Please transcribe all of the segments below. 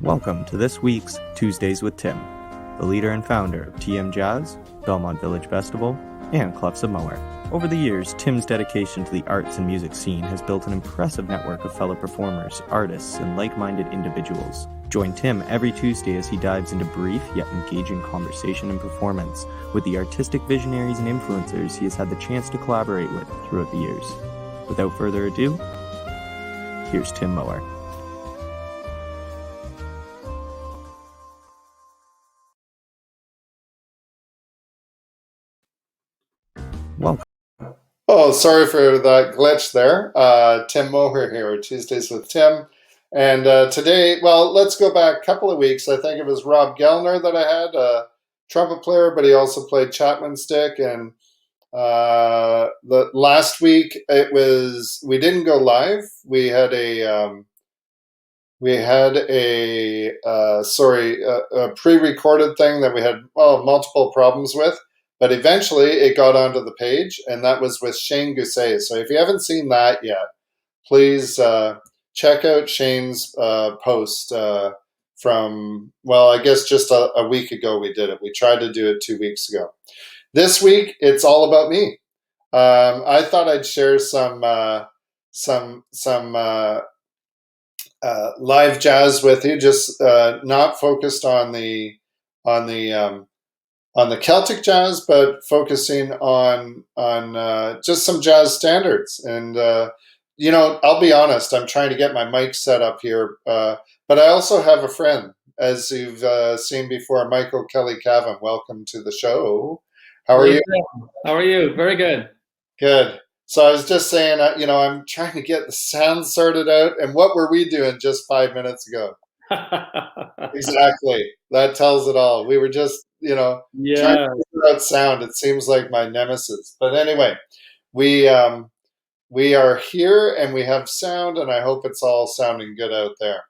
Welcome to this week's Tuesdays with Tim, the leader and founder of TM Jazz, Belmont Village Festival, and Clubs of Mower. Over the years, Tim's dedication to the arts and music scene has built an impressive network of fellow performers, artists, and like-minded individuals. Join Tim every Tuesday as he dives into brief yet engaging conversation and performance with the artistic visionaries and influencers he has had the chance to collaborate with throughout the years. Without further ado, here's Tim Mower. Welcome. Oh, sorry for that glitch there. Tim Moher here, Tuesdays with Tim. And today, well, let's go back a couple of weeks. I think it was Rob Gellner that I had, a trumpet player, but he also played Chapman stick. And the last week, we didn't go live. We had a pre-recorded thing that we had multiple problems with. But eventually it got onto the page, and that was with Shane Gousset. So if you haven't seen that yet, please check out Shane's post from, I guess just a week ago we did it. We tried to do it 2 weeks ago. This week, it's all about me. I thought I'd share some live jazz with you, just not focused on the Celtic jazz, but focusing on just some jazz standards. And I'll be honest, I'm trying to get my mic set up here, but I also have a friend, as you've seen before, Michael Kelly Cavan. Welcome to the show. How are you? How are you? Very good. Good. So I was just saying, I'm trying to get the sound sorted out. And what were we doing just 5 minutes ago? Exactly. That tells it all. We were just, trying to figure out sound. It seems like my nemesis. But anyway, we are here and we have sound, and I hope it's all sounding good out there.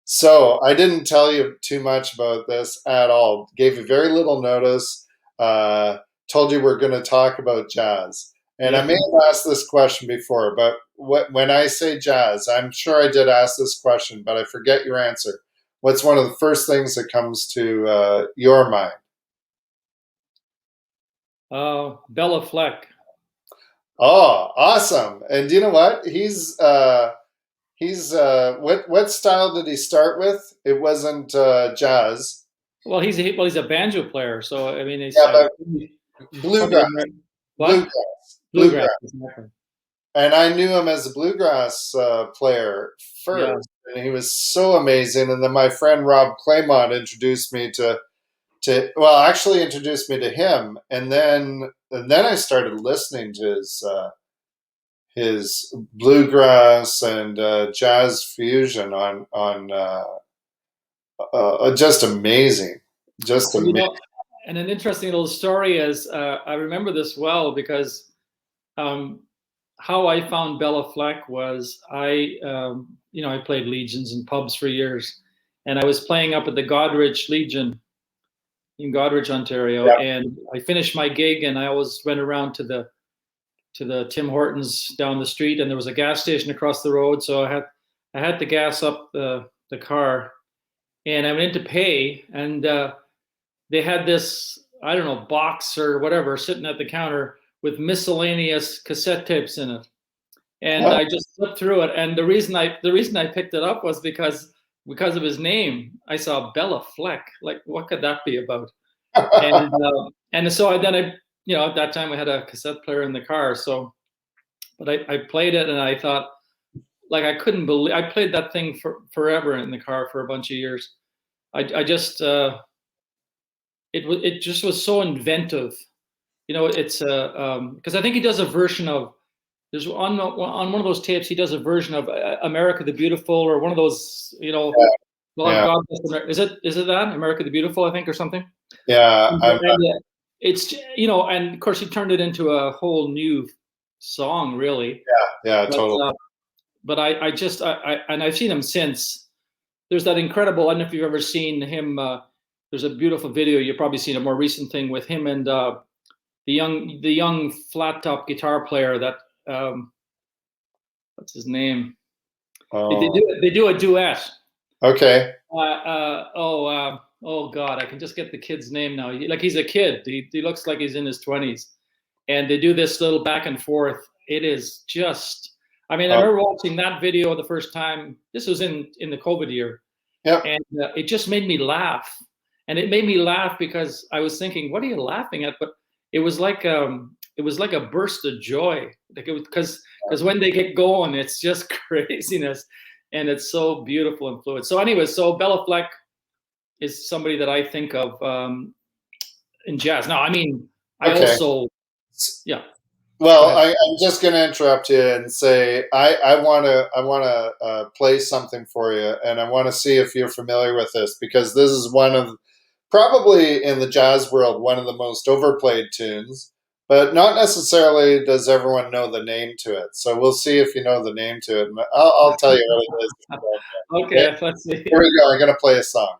So I didn't tell you too much about this at all. Gave you very little notice. Told you we're going to talk about jazz. And I may have asked this question before, but when I say jazz, I'm sure I did ask this question, but I forget your answer. What's one of the first things that comes to your mind? Bella Fleck. Oh, awesome! And do you know what? He's what style did he start with? It wasn't jazz. Well, he's a banjo player, so I mean, he's bluegrass. Bluegrass. Exactly. And I knew him as a bluegrass player first, and he was so amazing. And then my friend Rob Claymont introduced me introduced me to him, and then I started listening to his bluegrass and jazz fusion on just amazing, just amazing. And an interesting little story is I remember this well because how I found Bella Fleck was I played Legions and pubs for years, and I was playing up at the Goderich Legion in Goderich, Ontario, and I finished my gig, and I always went around to the Tim Hortons down the street, and there was a gas station across the road, so I had to gas up the car, and I went in to pay, and they had this, I don't know, box or whatever sitting at the counter with miscellaneous cassette tapes in it. And I just flipped through it. And the reason I picked it up was because of his name. I saw Bella Fleck. Like, what could that be about? And so at that time we had a cassette player in the car. So, but I played it, and I thought, like, I couldn't believe I played that thing forever in the car for a bunch of years. I just it just was so inventive. It's because I think he does a version of, there's on one of those tapes, he does a version of America the Beautiful, or one of those, God, is it that America the Beautiful, I think, or something? Yeah. It's, and of course he turned it into a whole new song, really. Yeah, totally. But I've seen him since. There's that incredible, I don't know if you've ever seen him, there's a beautiful video, you've probably seen a more recent thing with him and the young flat top guitar player that what's his name? They do a duet. Okay. Oh God, I can just get the kid's name now. Like he's a kid. He looks like he's in his 20s, and they do this little back and forth. It is just. I mean, I remember watching that video the first time. This was in the COVID year, and it just made me laugh. And it made me laugh because I was thinking, "What are you laughing at?" But it was like a burst of joy, like it was because when they get going, it's just craziness, and it's so beautiful and fluid. So anyway, so Bella Fleck is somebody that I think of in jazz. Now, I mean, I also, yeah. Well, I'm just going to interrupt you and say I want to play something for you, and I want to see if you're familiar with this, because this is one of, probably in the jazz world, one of the most overplayed tunes, but not necessarily does everyone know the name to it. So we'll see if you know the name to it. I'll tell you what it is. Okay, let's see. Here we go. I'm going to play a song.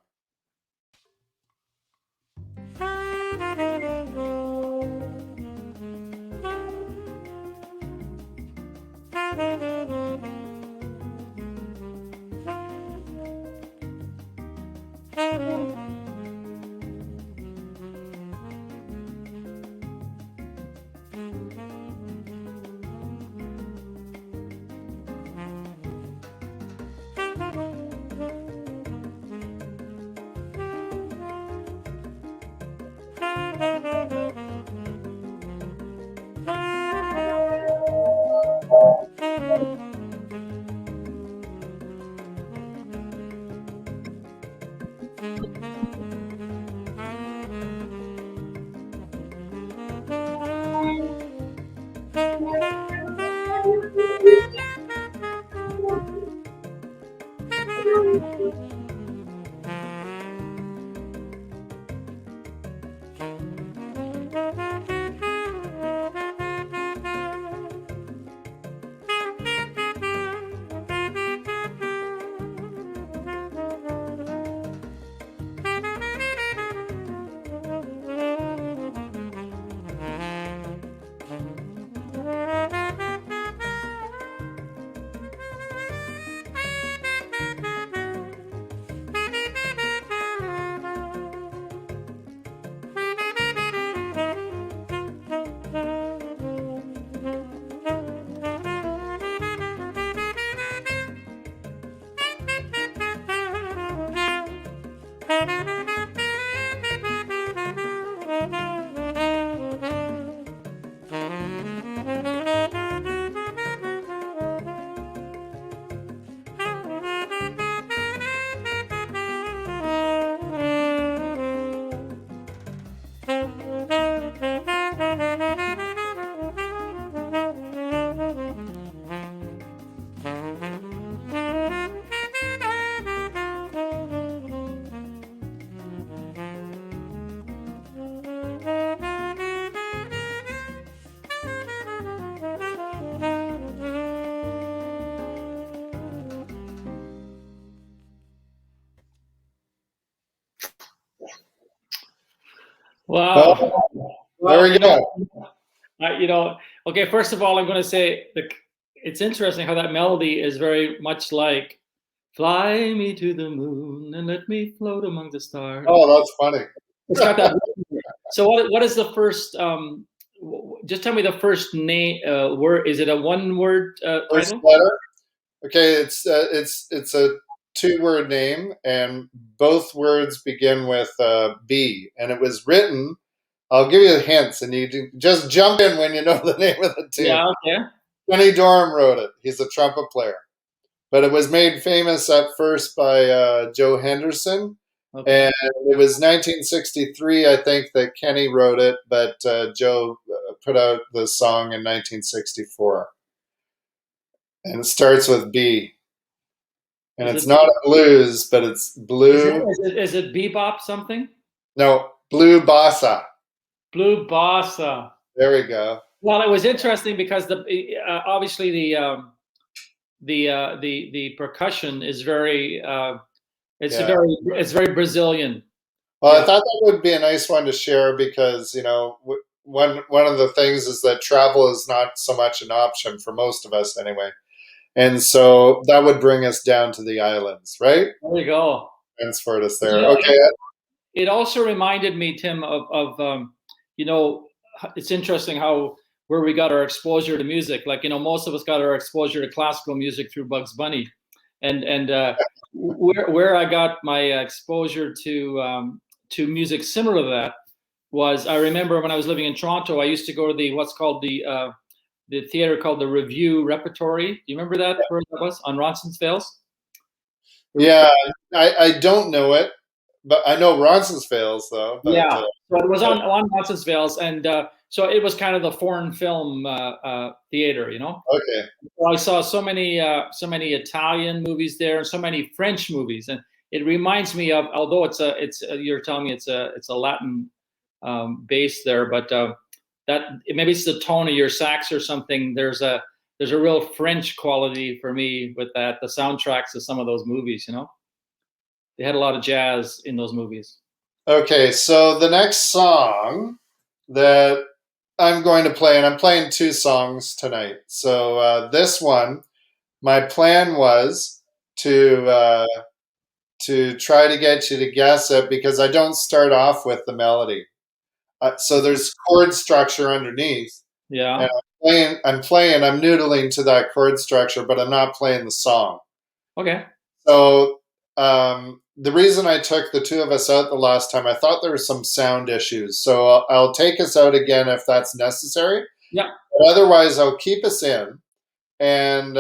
Wow. There we go. Okay, first of all, I'm going to say it's interesting how that melody is very much like "Fly me to the moon and let me float among the stars." Oh, that's funny. It's got that. So what is the first? Just tell me the first name word. Is it a one-word First title? letter. Okay, it's a two-word name, and both words begin with B. And it was written. I'll give you hints, and you just jump in when you know the name of the tune. Yeah, okay. Kenny Dorham wrote it. He's a trumpet player, but it was made famous at first by Joe Henderson. Okay. And it was 1963, I think, that Kenny wrote it, but Joe put out the song in 1964. And it starts with B. And it's not a blues, but it's blue. Is it bebop something? No, blue bossa. Blue bossa. There we go. Well, it was interesting because obviously the percussion is very it's very Brazilian. Well, I thought that would be a nice one to share because one of the things is that travel is not so much an option for most of us anyway. And so that would bring us down to the islands, right? There we go. transport us there. Yeah, Okay. it also reminded me, Tim, of it's interesting how where we got our exposure to music. Like, most of us got our exposure to classical music through Bugs Bunny, and where I got my exposure to music similar to that was, I remember when I was living in Toronto, I used to go to what's called the theater called the Review Repertory. Do you remember that, where that was on Roncesvalles? Yeah, I don't know it, but I know Roncesvalles though. But, Yeah, so it was on Roncesvalles, and so it was kind of the foreign film theater, Okay. So I saw so many Italian movies there, and so many French movies, and it reminds me of, although you're telling me it's a Latin base there, but that maybe it's the tone of your sax or something. There's a real French quality for me with that. The soundtracks of some of those movies, they had a lot of jazz in those movies. Okay, so the next song that I'm going to play, and I'm playing two songs tonight. So this one, my plan was to try to get you to guess it because I don't start off with the melody. So there's chord structure underneath. Yeah. And I'm noodling to that chord structure, but I'm not playing the song. Okay. So the reason I took the two of us out the last time, I thought there were some sound issues. So I'll take us out again if that's necessary. Yeah. But otherwise, I'll keep us in. And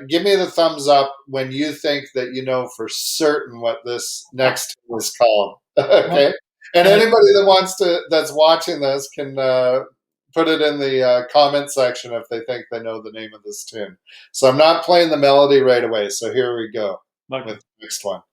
give me the thumbs up when you think that you know for certain what this next tune is called. Okay? And anybody that's watching this can put it in the comment section if they think they know the name of this tune. So I'm not playing the melody right away. So here we go with the next one.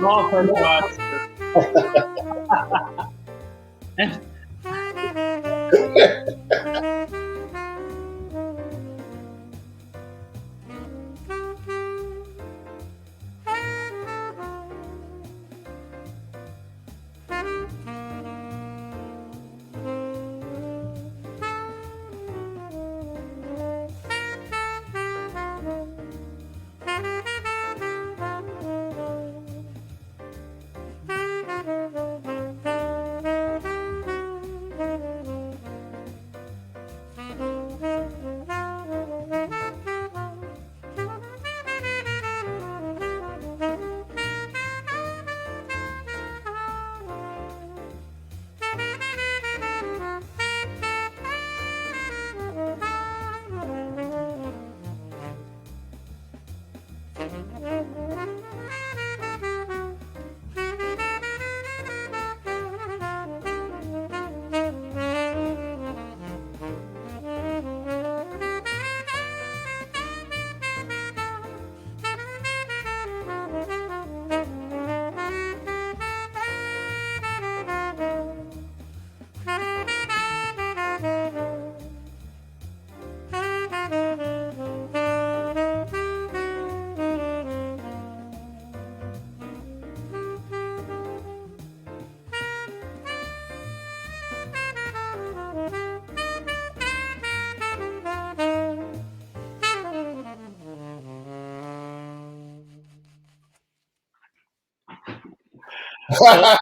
Oh, for God's Well,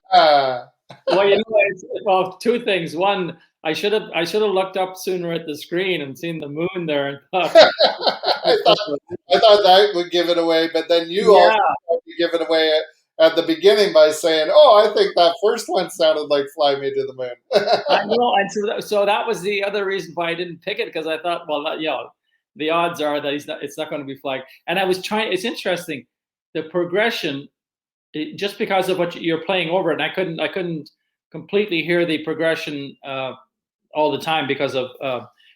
well, two things. One, I should have looked up sooner at the screen and seen the moon there and thought. I thought that would give it away, but then you also give it away at the beginning by saying, "Oh, I think that first one sounded like Fly Me to the Moon." I know, and so that was the other reason why I didn't pick it, because I thought, well, the odds are that it's not going to be flagged. And I was trying. It's interesting, the progression, just because of what you're playing over it, and I couldn't completely hear the progression all the time because of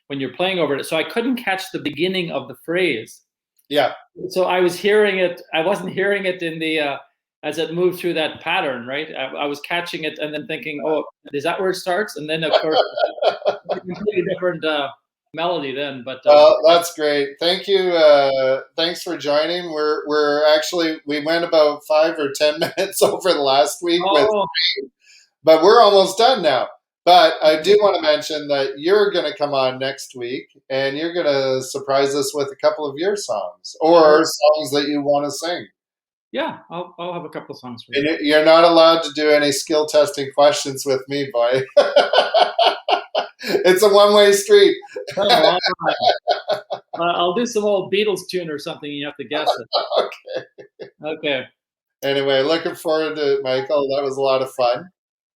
when you're playing over it. So I couldn't catch the beginning of the phrase. Yeah. So I was hearing it. I wasn't hearing it in the as it moved through that pattern, right? I was catching it and then thinking, oh, is that where it starts? And then of course, it's a completely different melody then. But that's great. Thank you. Thanks for joining. We're actually, we went about 5 or 10 minutes over the last week but we're almost done now. But I do want to mention that you're going to come on next week and you're going to surprise us with a couple of your songs or songs that you want to sing. Yeah, I'll have a couple of songs for you. And you're not allowed to do any skill testing questions with me, boy. It's a one-way street. I'll do some old Beatles tune or something. You have to guess it. Okay. Anyway, looking forward to it, Michael. That was a lot of fun.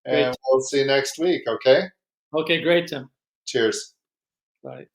And we'll see you next week, okay? Okay, great, Tim. Cheers. Bye.